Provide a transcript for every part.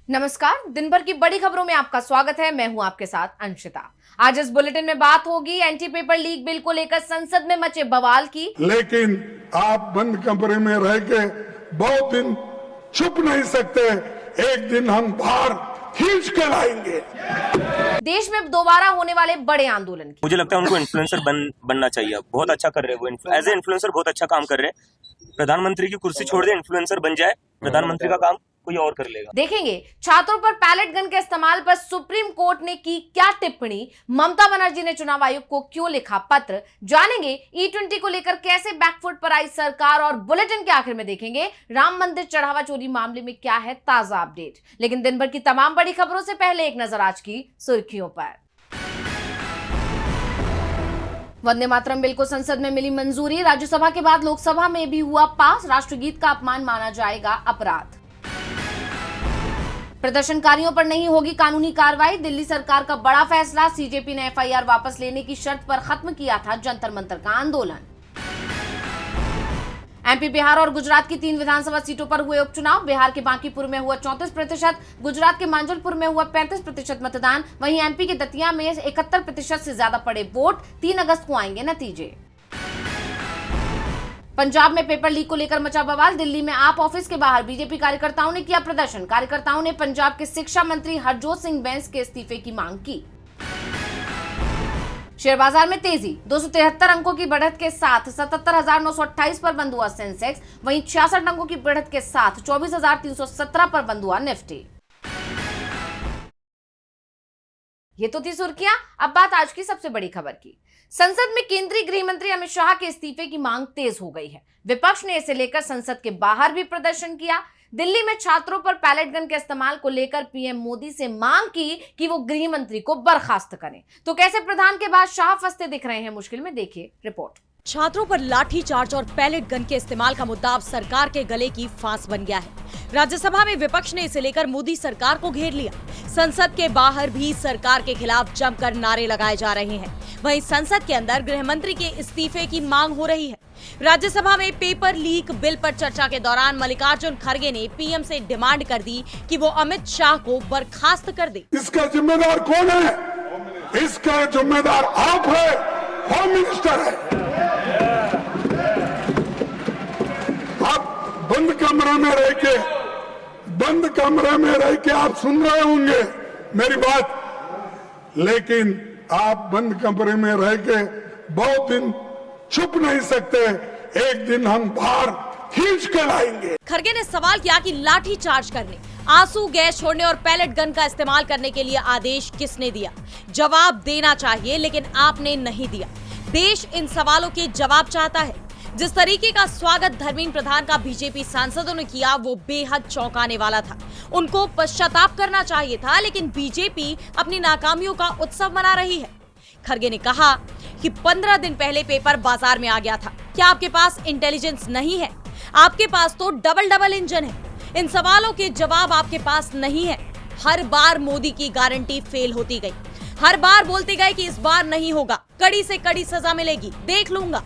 नमस्कार, दिन भर की बड़ी खबरों में आपका स्वागत है। मैं हूं आपके साथ अंशिता। आज इस बुलेटिन में बात होगी एंटी पेपर लीक बिल को लेकर संसद में मचे बवाल की। लेकिन आप बंद कमरे में रह के बहुत दिन छुप नहीं सकते, एक दिन हम बाहर खींच के लाएंगे। देश में दोबारा होने वाले बड़े आंदोलन की मुझे लगता है उनको इन्फ्लुएंसर बनना चाहिए। बहुत अच्छा कर रहे हैं वो, एज ए इन्फ्लुएंसर बहुत अच्छा काम कर रहे हैं। प्रधानमंत्री की कुर्सी छोड़ दे, इन्फ्लुएंसर बन जाए, प्रधानमंत्री का काम कोई और कर लेगा। देखेंगे छात्रों पर पैलेट गन के इस्तेमाल पर सुप्रीम कोर्ट ने की क्या टिप्पणी, ममता बनर्जी ने चुनाव आयोग को क्यों लिखा पत्र, जानेंगे E20 को लेकर कैसे बैकफुट पर आई सरकार, और बुलेटिन के आखिर में देखेंगे राम मंदिर चढ़ावा चोरी मामले में क्या है ताजा अपडेट। लेकिन दिन भर की तमाम बड़ी खबरों से पहले एक नजर आज की सुर्खियों पर। वंदे मातरम बिल को संसद में मिली मंजूरी, राज्यसभा के बाद लोकसभा में भी हुआ पास। राष्ट्रगीत का अपमान माना जाएगा अपराध। प्रदर्शनकारियों पर नहीं होगी कानूनी कार्रवाई, दिल्ली सरकार का बड़ा फैसला। सीजेपी ने FIR वापस लेने की शर्त पर खत्म किया था जंतर मंतर का आंदोलन। MP, बिहार और गुजरात की 3 विधानसभा सीटों पर हुए उपचुनाव। बिहार के बांकीपुर में हुआ 34%, गुजरात के मांजलपुर में हुआ 35% मतदान। वहीं MP के दतिया में 71% से ज्यादा पड़े वोट। 3 अगस्त को आएंगे नतीजे। पंजाब में पेपर लीक को लेकर मचा बवाल। दिल्ली में आप ऑफिस के बाहर बीजेपी कार्यकर्ताओं ने किया प्रदर्शन। कार्यकर्ताओं ने पंजाब के शिक्षा मंत्री हरजोत सिंह बैंस के इस्तीफे की मांग की। शेयर बाजार में तेजी, 273 अंकों की बढ़त के साथ 77,928 पर बंद हुआ सेंसेक्स। वहीं 66 अंकों की बढ़त के साथ 24,317 पर बंद हुआ निफ्टी। ये तो थी सुर्खियां। अब बात आज की सबसे बड़ी खबर की। संसद में केंद्रीय गृह मंत्री अमित शाह के इस्तीफे की मांग तेज हो गई है। विपक्ष ने इसे लेकर संसद के बाहर भी प्रदर्शन किया। दिल्ली में छात्रों पर पैलेट गन के इस्तेमाल को लेकर पीएम मोदी से मांग की कि वो गृह मंत्री को बर्खास्त करें। तो कैसे प्रधान के बाद शाह फंसते दिख रहे हैं मुश्किल में, देखिए रिपोर्ट। छात्रों पर लाठीचार्ज और पैलेट गन के इस्तेमाल का मुद्दा अब सरकार के गले की फांस बन गया है। राज्यसभा में विपक्ष ने इसे लेकर मोदी सरकार को घेर लिया। संसद के बाहर भी सरकार के खिलाफ जमकर नारे लगाए जा रहे हैं। वहीं संसद के अंदर गृह मंत्री के इस्तीफे की मांग हो रही है। राज्यसभा में पेपर लीक बिल पर चर्चा के दौरान मल्लिकार्जुन खड़गे ने पीएम से डिमांड कर दी कि वो अमित शाह को बर्खास्त कर दे। इसका जिम्मेदार कौन है? इसका जिम्मेदार आप है, होम मिनिस्टर है। आप बंद कमरे में रह के आप सुन रहे होंगे मेरी बात, लेकिन आप बंद कमरे में रह के बहुत दिन छुप नहीं सकते, एक दिन हम बाहर खींच के लाएंगे। खड़गे ने सवाल किया कि लाठी चार्ज करने, आंसू गैस छोड़ने और पैलेट गन का इस्तेमाल करने के लिए आदेश किसने दिया? जवाब देना चाहिए, लेकिन आपने नहीं दिया। देश इन सवालों के जवाब चाहता है। जिस तरीके का स्वागत धर्मेंद्र प्रधान का बीजेपी सांसदों ने किया वो बेहद चौंकाने वाला था। उनको पश्चाताप करना चाहिए था, लेकिन बीजेपी अपनी नाकामियों का उत्सव मना रही है। खड़गे ने कहा कि 15 दिन पहले पेपर बाजार में आ गया था। क्या आपके पास इंटेलिजेंस नहीं है? आपके पास तो डबल इंजन है। इन सवालों के जवाब आपके पास नहीं है। हर बार मोदी की गारंटी फेल होती गई। हर बार बोलते गए कि इस बार नहीं होगा, कड़ी से कड़ी सजा मिलेगी, देख लूंगा।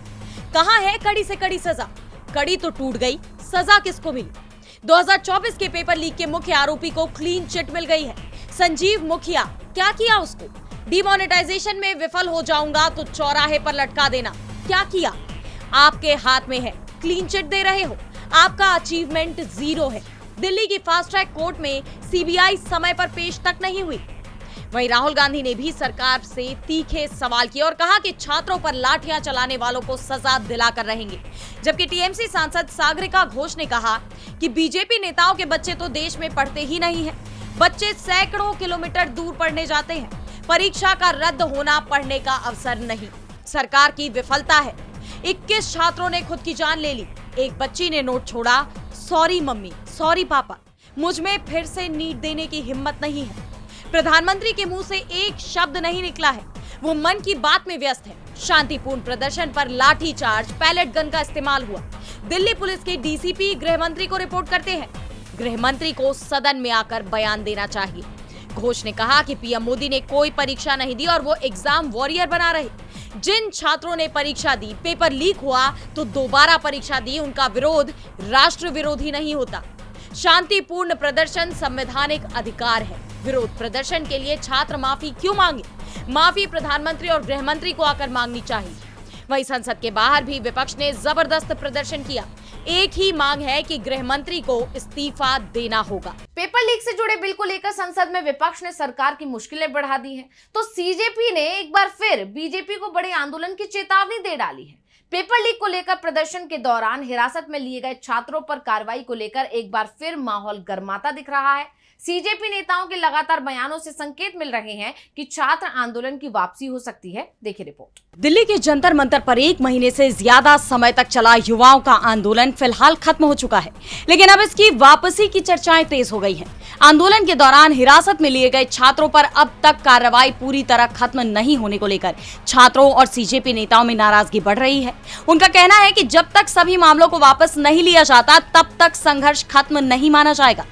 कहां है कड़ी से कड़ी सजा? कड़ी तो टूट गई, सजा किसको मिली? 2024 के पेपर लीक के मुख्य आरोपी को क्लीन चिट मिल गई है। संजीव मुखिया, क्या किया उसको? डिमोनेटाइजेशन में विफल हो जाऊंगा तो चौराहे पर लटका देना, क्या किया? आपके हाथ में है, क्लीन चिट दे रहे हो। आपका अचीवमेंट 0 है। दिल्ली की फास्ट ट्रैक कोर्ट में CBI समय पर पेश तक नहीं हुई। वहीं राहुल गांधी ने भी सरकार से तीखे सवाल किए और कहा कि छात्रों पर लाठियां चलाने वालों को सजा दिलाकर रहेंगे। जबकि TMC सांसद सागरिका घोष ने कहा कि बीजेपी नेताओं के बच्चे तो देश में पढ़ते ही नहीं हैं। बच्चे सैकड़ों किलोमीटर दूर पढ़ने जाते हैं। परीक्षा का रद्द होना पढ़ने का अवसर नहीं, सरकार की विफलता है। 21 छात्रों ने खुद की जान ले ली। एक बच्ची ने नोट छोड़ा, सॉरी मम्मी, सॉरी पापा, मुझ में फिर से नीट देने की हिम्मत नहीं है। प्रधानमंत्री के मुंह से एक शब्द नहीं निकला है। वो मन की बात में व्यस्त है। शांतिपूर्ण प्रदर्शन पर लाठीचार्ज, पैलेट गन का इस्तेमाल हुआ। दिल्ली पुलिस के DCP गृह मंत्री को रिपोर्ट करते हैं। गृह मंत्री को सदन में आकर बयान देना चाहिए। घोष ने कहा कि पीएम मोदी ने कोई परीक्षा नहीं दी और वो एग्जाम वॉरियर बना रहे। जिन छात्रों ने परीक्षा दी, पेपर लीक हुआ तो दोबारा परीक्षा दी, उनका विरोध राष्ट्र विरोधी नहीं होता। शांतिपूर्ण प्रदर्शन संवैधानिक अधिकार है। विरोध प्रदर्शन के लिए छात्र माफी क्यों मांगे? माफी प्रधानमंत्री और गृह मंत्री को आकर मांगनी चाहिए। वहीं संसद के बाहर भी विपक्ष ने जबरदस्त प्रदर्शन किया। एक ही मांग है कि गृह मंत्री को इस्तीफा देना होगा। पेपर लीक से जुड़े बिल को लेकर संसद में विपक्ष ने सरकार की मुश्किलें बढ़ा दी हैं, तो सीजेपी ने एक बार फिर बीजेपी को बड़े आंदोलन की चेतावनी दे डाली है। पेपर लीक को लेकर प्रदर्शन के दौरान हिरासत में लिए गए छात्रों पर कार्रवाई को लेकर एक बार फिर माहौल गर्माता दिख रहा है। सीजेपी नेताओं के लगातार बयानों से संकेत मिल रहे हैं कि छात्र आंदोलन की वापसी हो सकती है। देखिए रिपोर्ट। दिल्ली के जंतर मंतर पर 1 महीने से ज्यादा समय तक चला युवाओं का आंदोलन फिलहाल खत्म हो चुका है, लेकिन अब इसकी वापसी की चर्चाएं तेज हो गई हैं। आंदोलन के दौरान हिरासत में लिए गए छात्रों पर अब तक कार्रवाई पूरी तरह खत्म नहीं होने को लेकर छात्रों और सीजेपी नेताओं में नाराजगी बढ़ रही है। उनका कहना है कि जब तक सभी मामलों को वापस नहीं लिया जाता तब तक संघर्ष खत्म नहीं माना जाएगा।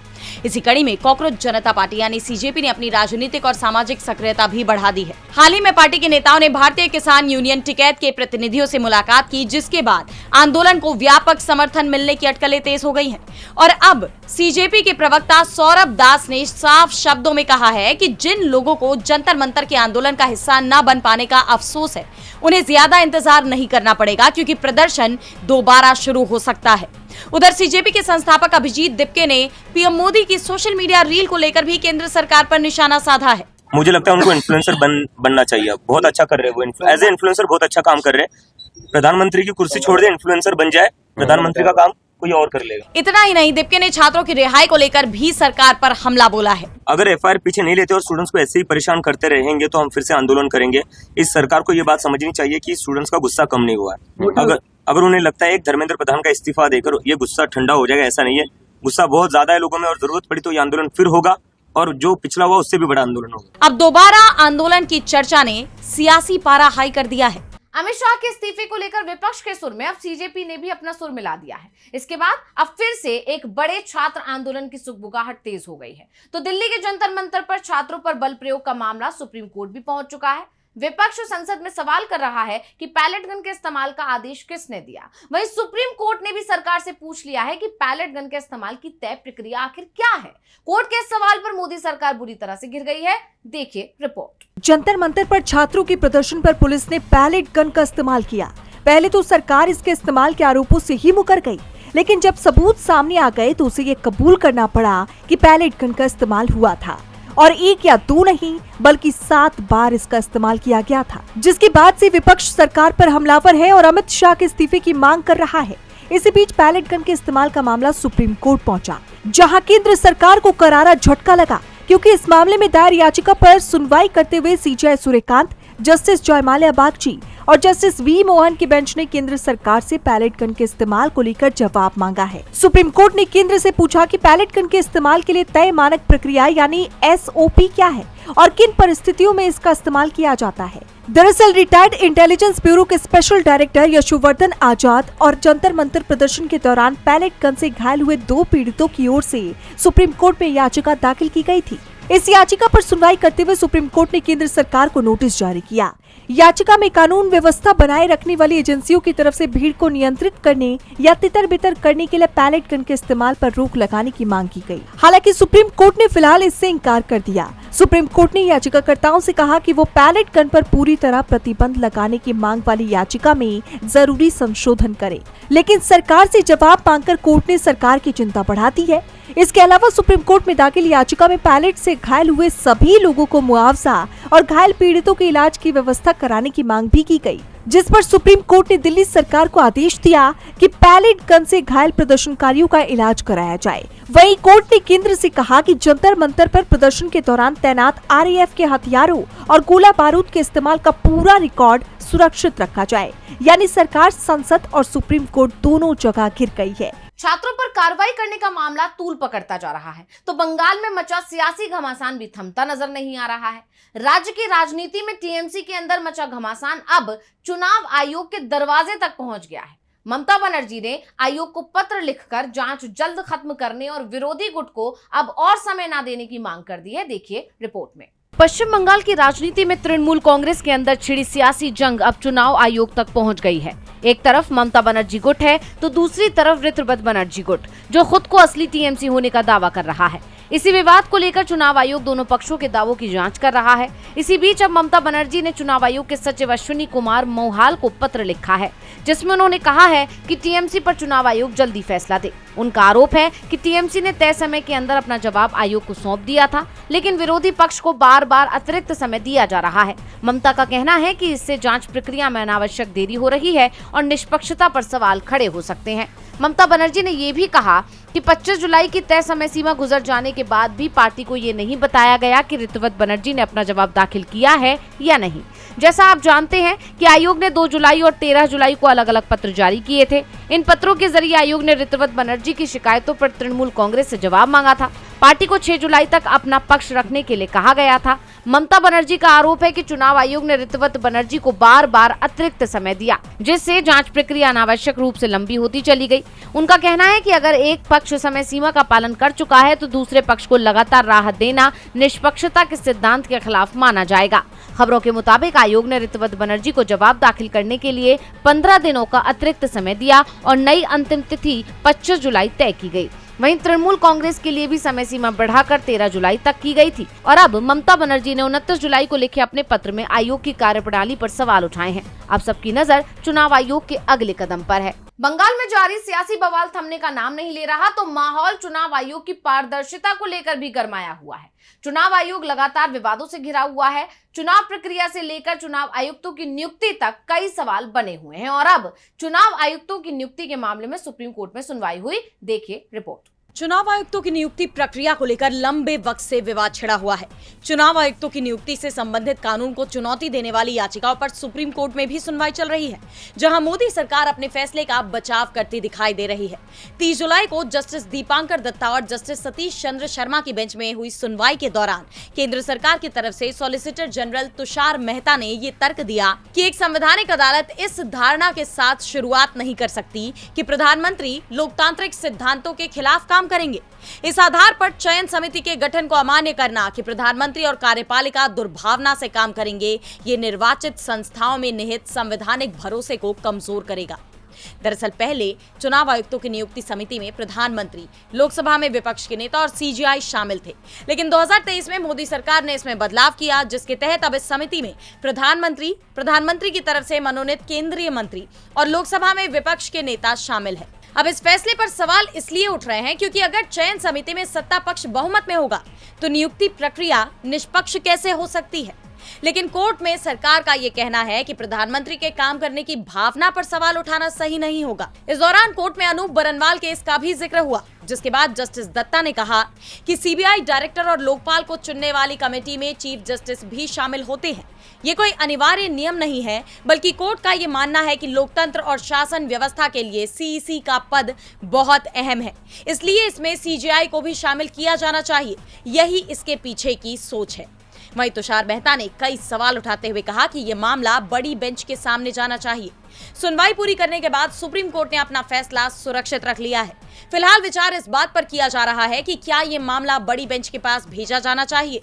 इसी कड़ी में कॉकरोच जनता पार्टी यानी सीजेपी ने अपनी राजनीतिक और सामाजिक सक्रियता भी बढ़ा दी है। हाल ही में पार्टी के नेताओं ने भारतीय किसान यूनियन टिकैत के प्रतिनिधियों से मुलाकात की, जिसके बाद आंदोलन को व्यापक समर्थन मिलने की अटकलें तेज हो गई हैं। और अब सीजेपी के प्रवक्ता सौरभ दास ने साफ शब्दों में कहा है कि जिन लोगों को जंतर मंतर के आंदोलन का हिस्सा न बन पाने का अफसोस है, उन्हें ज्यादा इंतजार नहीं करना पड़ेगा, क्योंकि प्रदर्शन दोबारा शुरू हो सकता है। उधर सीजेपी के संस्थापक अभिजीत दिपके ने पीएम मोदी की सोशल मीडिया रील को लेकर भी केंद्र सरकार पर निशाना साधा है। मुझे लगता है उनको इन्फ्लुएंसर बनना चाहिए। बहुत अच्छा कर रहे हैं वो, एज ए इन्फ्लुएंसर बहुत अच्छा काम कर रहे हैं। प्रधानमंत्री की कुर्सी छोड़ दे, इन्फ्लुएंसर बन जाए, प्रधानमंत्री का काम कोई और कर लेगा। इतना ही नहीं, दिपके ने छात्रों की रिहाई को लेकर भी सरकार पर हमला बोला है। अगर एफआईआर पीछे नहीं लेते और स्टूडेंट्स को ऐसे ही परेशान करते रहेंगे तो हम फिर से आंदोलन करेंगे। इस सरकार को ये बात समझनी चाहिए कि स्टूडेंट्स का गुस्सा कम नहीं हुआ है। अगर उन्हें लगता है एक धर्मेंद्र प्रधान का इस्तीफा देकर ये गुस्सा ठंडा हो जाएगा, ऐसा नहीं है। गुस्सा बहुत ज्यादा है लोगों में और जरूरत पड़ी तो ये आंदोलन फिर होगा और जो पिछला हुआ उससे भी बड़ा आंदोलन होगा। अब दोबारा आंदोलन की चर्चा ने सियासी पारा हाई कर दिया है। अमित शाह के इस्तीफे को लेकर विपक्ष के सुर में अब सीजेपी ने भी अपना सुर मिला दिया है। इसके बाद अब फिर से एक बड़े छात्र आंदोलन की सुगबुगाहट तेज हो गई है। तो दिल्ली के जंतर मंतर पर छात्रों पर बल प्रयोग का मामला सुप्रीम कोर्ट भी पहुंच चुका है। विपक्ष संसद में सवाल कर रहा है कि पैलेट गन के इस्तेमाल का आदेश किसने दिया। वहीं सुप्रीम कोर्ट ने भी सरकार से पूछ लिया है कि पैलेट गन के इस्तेमाल की तय प्रक्रिया आखिर क्या है। कोर्ट के इस सवाल पर मोदी सरकार बुरी तरह से घिर गई है। देखिए रिपोर्ट। जंतर मंतर पर छात्रों के प्रदर्शन पर पुलिस ने पैलेट गन का इस्तेमाल किया। पहले तो सरकार इसके इस्तेमाल के आरोपों से ही मुकर गई, लेकिन जब सबूत सामने आ गए तो उसे ये कबूल करना पड़ा कि पैलेट गन का इस्तेमाल हुआ था और 1 या 2 नहीं बल्कि 7 बार इसका इस्तेमाल किया गया था, जिसके बाद से विपक्ष सरकार पर हमलावर है और अमित शाह के इस्तीफे की मांग कर रहा है। इसी बीच पैलेट गन के इस्तेमाल का मामला सुप्रीम कोर्ट पहुंचा, जहां केंद्र सरकार को करारा झटका लगा, क्योंकि इस मामले में दायर याचिका पर सुनवाई करते हुए सीजेआई सूर्यकांत, जस्टिस जयमाल्या बागची और जस्टिस वी मोहन की बेंच ने केंद्र सरकार से पैलेट गन के इस्तेमाल को लेकर जवाब मांगा है। सुप्रीम कोर्ट ने केंद्र से पूछा कि पैलेट गन के इस्तेमाल के लिए तय मानक प्रक्रिया यानी SOP क्या है और किन परिस्थितियों में इसका इस्तेमाल किया जाता है। दरअसल रिटायर्ड इंटेलिजेंस ब्यूरो के स्पेशल डायरेक्टर यशोवर्धन आजाद और जंतर मंतर प्रदर्शन के दौरान पैलेट गन से घायल हुए 2 पीड़ितों की ओर से सुप्रीम कोर्ट में याचिका दाखिल की गई थी। इस याचिका पर सुनवाई करते हुए सुप्रीम कोर्ट ने केंद्र सरकार को नोटिस जारी किया। याचिका में कानून व्यवस्था बनाए रखने वाली एजेंसियों की तरफ से भीड़ को नियंत्रित करने या तितर बितर करने के लिए पैलेट गन के इस्तेमाल पर रोक लगाने की मांग की गई। हालांकि सुप्रीम कोर्ट ने फिलहाल इससे इंकार कर दिया। सुप्रीम कोर्ट ने याचिकाकर्ताओं से कहा कि वो पैलेट गन पर पूरी तरह प्रतिबंध लगाने की मांग वाली याचिका में जरूरी संशोधन करे, लेकिन सरकार से जवाब मांगकर कोर्ट ने सरकार की चिंता बढ़ा दी है। इसके अलावा सुप्रीम कोर्ट में दाखिल याचिका में पैलेट से घायल हुए सभी लोगों को मुआवजा और घायल पीड़ितों के इलाज की व्यवस्था कराने की मांग भी की गई, जिस पर सुप्रीम कोर्ट ने दिल्ली सरकार को आदेश दिया कि पैलेट गन से घायल प्रदर्शनकारियों का इलाज कराया जाए। वहीं कोर्ट ने केंद्र से कहा कि जंतर मंतर पर प्रदर्शन के दौरान तैनात RAF के हथियारों और गोला बारूद के इस्तेमाल का पूरा रिकॉर्ड सुरक्षित रखा जाए। यानी सरकार, संसद और सुप्रीम कोर्ट दोनों जगह घिर गई है। छात्रों पर कार्रवाई करने का मामला तूल पकड़ता जा रहा है, तो बंगाल में मचा सियासी घमासान भी थमता नजर नहीं आ रहा है। राज्य की राजनीति में टीएमसी के अंदर मचा घमासान अब चुनाव आयोग के दरवाजे तक पहुंच गया है। ममता बनर्जी ने आयोग को पत्र लिखकर जांच जल्द खत्म करने और विरोधी गुट को अब और समय न देने की मांग कर दी है। देखिए रिपोर्ट में। पश्चिम बंगाल की राजनीति में तृणमूल कांग्रेस के अंदर छिड़ी सियासी जंग अब चुनाव आयोग तक पहुंच गई है। एक तरफ ममता बनर्जी गुट है तो दूसरी तरफ ऋतुव्रत बनर्जी गुट, जो खुद को असली टीएमसी होने का दावा कर रहा है। इसी विवाद को लेकर चुनाव आयोग दोनों पक्षों के दावों की जांच कर रहा है। इसी बीच अब ममता बनर्जी ने चुनाव आयोग के सचिव अश्विनी कुमार मोहाल को पत्र लिखा है, जिसमें उन्होंने कहा है कि टीएमसी पर चुनाव आयोग जल्दी फैसला दे। उनका आरोप है कि टीएमसी ने तय समय के अंदर अपना जवाब आयोग को सौंप दिया था, लेकिन विरोधी पक्ष को बार बार अतिरिक्त समय दिया जा रहा है। ममता का कहना है कि इससे जांच प्रक्रिया में अनावश्यक देरी हो रही है और निष्पक्षता पर सवाल खड़े हो सकते हैं। ममता बनर्जी ने ये भी कहा कि 25 जुलाई की तय समय सीमा गुजर जाने के बाद भी पार्टी को ये नहीं बताया गया कि ऋतुव्रत बनर्जी ने अपना जवाब दाखिल किया है या नहीं। जैसा आप जानते हैं कि आयोग ने 2 जुलाई और 13 जुलाई को अलग अलग पत्र जारी किए थे। इन पत्रों के जरिए आयोग ने ऋतुव्रत बनर्जी की शिकायतों पर तृणमूल कांग्रेस से जवाब मांगा था। पार्टी को 6 जुलाई तक अपना पक्ष रखने के लिए कहा गया था। ममता बनर्जी का आरोप है कि चुनाव आयोग ने ऋतुव्रत बनर्जी को बार बार अतिरिक्त समय दिया, जिससे जांच प्रक्रिया अनावश्यक रूप से लंबी होती चली गई। उनका कहना है कि अगर एक पक्ष समय सीमा का पालन कर चुका है तो दूसरे पक्ष को लगातार राहत देना निष्पक्षता के सिद्धांत के खिलाफ माना जाएगा। खबरों के मुताबिक आयोग ने ऋतुव्रत बनर्जी को जवाब दाखिल करने के लिए 15 दिनों का अतिरिक्त समय दिया और नई अंतिम तिथि 25 जुलाई तय की गई। वहीं तृणमूल कांग्रेस के लिए भी समय सीमा बढ़ाकर 13 जुलाई तक की गई थी और अब ममता बनर्जी ने 29 जुलाई को लिखे अपने पत्र में आयोग की कार्यप्रणाली पर सवाल उठाए हैं। अब सबकी नजर चुनाव आयोग के अगले कदम पर है। बंगाल में जारी सियासी बवाल थमने का नाम नहीं ले रहा तो माहौल चुनाव आयोग की पारदर्शिता को लेकर भी गरमाया हुआ है। चुनाव आयोग लगातार विवादों से घिरा हुआ है। चुनाव प्रक्रिया से लेकर चुनाव आयुक्तों की नियुक्ति तक कई सवाल बने हुए हैं और अब चुनाव आयुक्तों की नियुक्ति के मामले में सुप्रीम कोर्ट में सुनवाई हुई। देखिए रिपोर्ट। चुनाव आयुक्तों की नियुक्ति प्रक्रिया को लेकर लंबे वक्त से विवाद छिड़ा हुआ है। चुनाव आयुक्तों की नियुक्ति से संबंधित कानून को चुनौती देने वाली याचिकाओं पर सुप्रीम कोर्ट में भी सुनवाई चल रही है, जहां मोदी सरकार अपने फैसले का बचाव करती दिखाई दे रही है। 30 जुलाई को जस्टिस दीपांकर दत्ता और जस्टिस सतीश चंद्र शर्मा की बेंच में हुई सुनवाई के दौरान केंद्र सरकार की तरफ से सॉलिसिटर जनरल तुषार मेहता ने ये तर्क दिया कि एक संवैधानिक अदालत इस धारणा के साथ शुरुआत नहीं कर सकती कि प्रधानमंत्री लोकतांत्रिक सिद्धांतों के खिलाफ काम करेंगे। इस आधार पर चयन समिति के गठन को अमान्य करना कि प्रधानमंत्री और कार्यपालिका दुर्भावना से काम करेंगे, ये निर्वाचित संस्थाओं में निहित संवैधानिक भरोसे को कमजोर करेगा। दरअसल पहले चुनाव आयुक्तों की नियुक्ति समिति में प्रधानमंत्री, लोकसभा में विपक्ष के नेता और सीजीआई शामिल थे, लेकिन 2023 में मोदी सरकार ने इसमें बदलाव किया, जिसके तहत अब इस समिति में प्रधानमंत्री की तरफ से मनोनीत केंद्रीय मंत्री और लोकसभा में विपक्ष के नेता शामिल है। अब इस फैसले पर सवाल इसलिए उठ रहे हैं क्योंकि अगर चयन समिति में सत्ता पक्ष बहुमत में होगा तो नियुक्ति प्रक्रिया निष्पक्ष कैसे हो सकती है। लेकिन कोर्ट में सरकार का ये कहना है कि प्रधानमंत्री के काम करने की भावना पर सवाल उठाना सही नहीं होगा। इस दौरान कोर्ट में अनूप बरनवाल केस का भी जिक्र हुआ, जिसके बाद जस्टिस दत्ता ने कहा कि सीबीआई डायरेक्टर और लोकपाल को चुनने वाली कमेटी में चीफ जस्टिस भी शामिल होते हैं। ये कोई अनिवार्य नियम नहीं है, बल्कि कोर्ट का ये मानना है कि लोकतंत्र और शासन व्यवस्था के लिए सीईसी का पद बहुत अहम है, इसलिए इसमें सीजीआई को भी शामिल किया जाना चाहिए। यही इसके पीछे की सोच है। वहीं तुषार मेहता ने कई सवाल उठाते हुए कहा कि यह मामला बड़ी बेंच के सामने जाना चाहिए। सुनवाई पूरी करने के बाद सुप्रीम कोर्ट ने अपना फैसला सुरक्षित रख लिया है। फिलहाल विचार इस बात पर किया जा रहा है कि क्या ये मामला बड़ी बेंच के पास भेजा जाना चाहिए।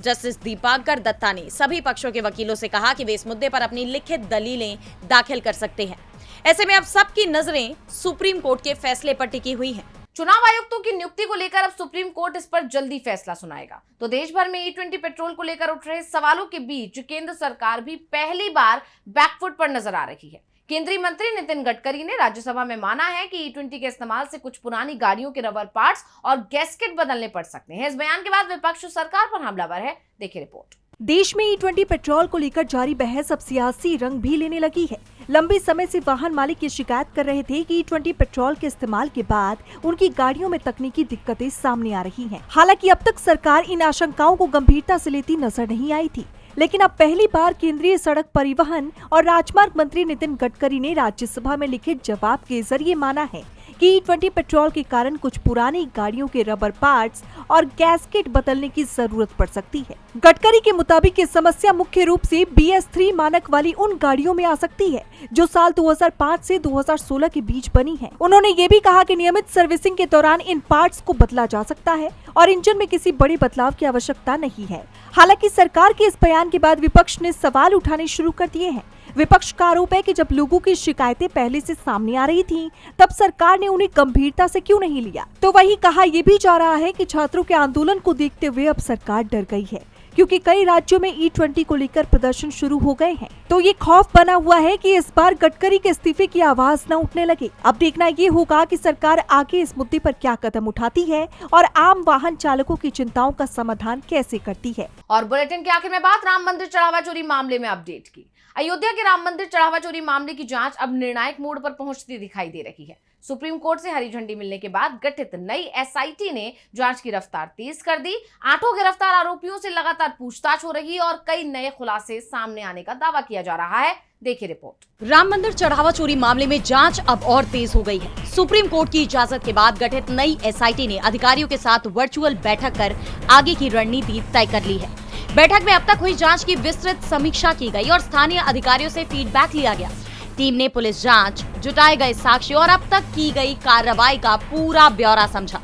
जस्टिस दीपांकर दत्ता ने सभी पक्षों के वकीलों से कहा कि वे इस मुद्दे पर अपनी लिखित दलीलें दाखिल कर सकते हैं। ऐसे में अब सबकी नजरें सुप्रीम कोर्ट के फैसले पर टिकी हुई हैं। चुनाव आयुक्तों की नियुक्ति को लेकर अब सुप्रीम कोर्ट इस पर जल्दी फैसला सुनाएगा। तो देश भर में E20 पेट्रोल को लेकर उठ रहे सवालों के बीच केंद्र सरकार भी पहली बार बैकफुट पर नजर आ रही है। केंद्रीय मंत्री नितिन गडकरी ने राज्यसभा में माना है कि E20 के इस्तेमाल से कुछ पुरानी गाड़ियों के रबर पार्ट्स और गैस्केट बदलने पड़ सकते हैं। इस बयान के बाद विपक्ष सरकार पर हमलावर है। देखिए रिपोर्ट। देश में E20 पेट्रोल को लेकर जारी बहस अब सियासी रंग भी लेने लगी है। लंबे समय से वाहन मालिक ये शिकायत कर रहे थे कि E20 पेट्रोल के इस्तेमाल के बाद उनकी गाड़ियों में तकनीकी दिक्कतें सामने आ रही हैं। हालांकि अब तक सरकार इन आशंकाओं को गंभीरता से लेती नजर नहीं आई थी, लेकिन अब पहली बार केंद्रीय सड़क परिवहन और राजमार्ग मंत्री नितिन गडकरी ने राज्यसभा में लिखित जवाब के जरिए माना है कि E20 पेट्रोल के कारण कुछ पुरानी गाड़ियों के रबर पार्ट्स और गैस्केट बदलने की जरूरत पड़ सकती है। गडकरी के मुताबिक ये समस्या मुख्य रूप से BS3 मानक वाली उन गाड़ियों में आ सकती है जो साल 2005 से 2016 के बीच बनी है। उन्होंने ये भी कहा कि नियमित सर्विसिंग के दौरान इन पार्ट्स को बदला जा सकता है और इंजन में किसी बड़े बदलाव की आवश्यकता नहीं है। हालांकि सरकार के इस बयान के बाद विपक्ष ने सवाल उठाने शुरू कर दिए हैं। विपक्ष का आरोप है कि जब लोगों की शिकायतें पहले से सामने आ रही थीं, तब सरकार ने उन्हें गंभीरता से क्यों नहीं लिया। तो वही कहा यह भी जा रहा है कि छात्रों के आंदोलन को देखते हुए अब सरकार डर गई है, क्योंकि कई राज्यों में E20 को लेकर प्रदर्शन शुरू हो गए हैं। तो ये खौफ बना हुआ है कि इस बार गडकरी के इस्तीफे की आवाज न उठने लगे। अब देखना ये होगा कि सरकार आगे इस मुद्दे पर क्या कदम उठाती है और आम वाहन चालकों की चिंताओं का समाधान कैसे करती है। और बुलेटिन के आखिर में बात राम मंदिर चढ़ावा चोरी मामले में अपडेट की। अयोध्या के राम मंदिर चढ़ावा चोरी मामले की जांच अब निर्णायक मोड़ पर पहुंचती दिखाई दे रही है। सुप्रीम कोर्ट से हरी झंडी मिलने के बाद गठित नई SIT ने जांच की रफ्तार तेज कर दी। 8 गिरफ्तार आरोपियों से लगातार पूछताछ हो रही है और कई नए खुलासे सामने आने का दावा किया जा रहा है। देखिए रिपोर्ट। राम मंदिर चढ़ावा चोरी मामले में जांच अब और तेज हो गई है। सुप्रीम कोर्ट की इजाजत के बाद गठित नई SIT ने अधिकारियों के साथ वर्चुअल बैठक कर आगे की रणनीति तय कर ली है। बैठक में अब तक हुई जांच की विस्तृत समीक्षा की गई और स्थानीय अधिकारियों से फीडबैक लिया गया। टीम ने पुलिस जांच, जुटाए गए साक्ष्य और अब तक की गई कार्रवाई का पूरा ब्यौरा समझा।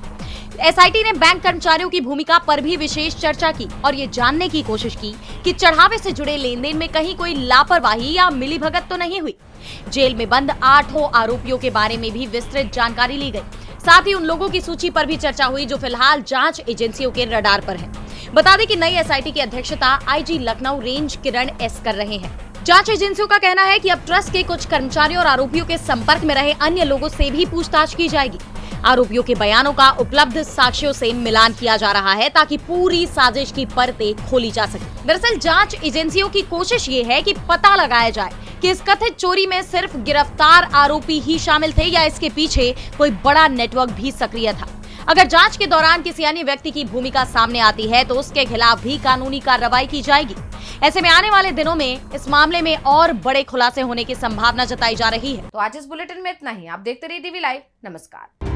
SIT ने बैंक कर्मचारियों की भूमिका पर भी विशेष चर्चा की और ये जानने की कोशिश की कि चढ़ावे से जुड़े लेनदेन में कहीं कोई लापरवाही या मिलीभगत तो नहीं हुई। जेल में बंद 8 आरोपियों के बारे में भी विस्तृत जानकारी ली गई। साथ ही उन लोगों की सूची पर भी चर्चा हुई जो फिलहाल जांच एजेंसियों के रडार पर हैं। बता दें कि नई SIT की अध्यक्षता IG लखनऊ रेंज किरण S कर रहे हैं। जांच एजेंसियों का कहना है कि अब ट्रस्ट के कुछ कर्मचारियों और आरोपियों के संपर्क में रहे अन्य लोगों से भी पूछताछ की जाएगी। आरोपियों के बयानों का उपलब्ध साक्ष्यों से मिलान किया जा रहा है ताकि पूरी साजिश की परतें खोली जा सके। दरअसल जांच एजेंसियों की कोशिश ये है कि पता लगाया जाए कि इस कथित चोरी में सिर्फ गिरफ्तार आरोपी ही शामिल थे या इसके पीछे कोई बड़ा नेटवर्क भी सक्रिय था। अगर जांच के दौरान किसी अन्य व्यक्ति की भूमिका सामने आती है तो उसके खिलाफ भी कानूनी कार्रवाई की जाएगी। ऐसे में आने वाले दिनों में इस मामले में और बड़े खुलासे होने की संभावना जताई जा रही है। तो आज इस बुलेटिन में इतना ही। आप देखते रहिए DV लाइव। नमस्कार।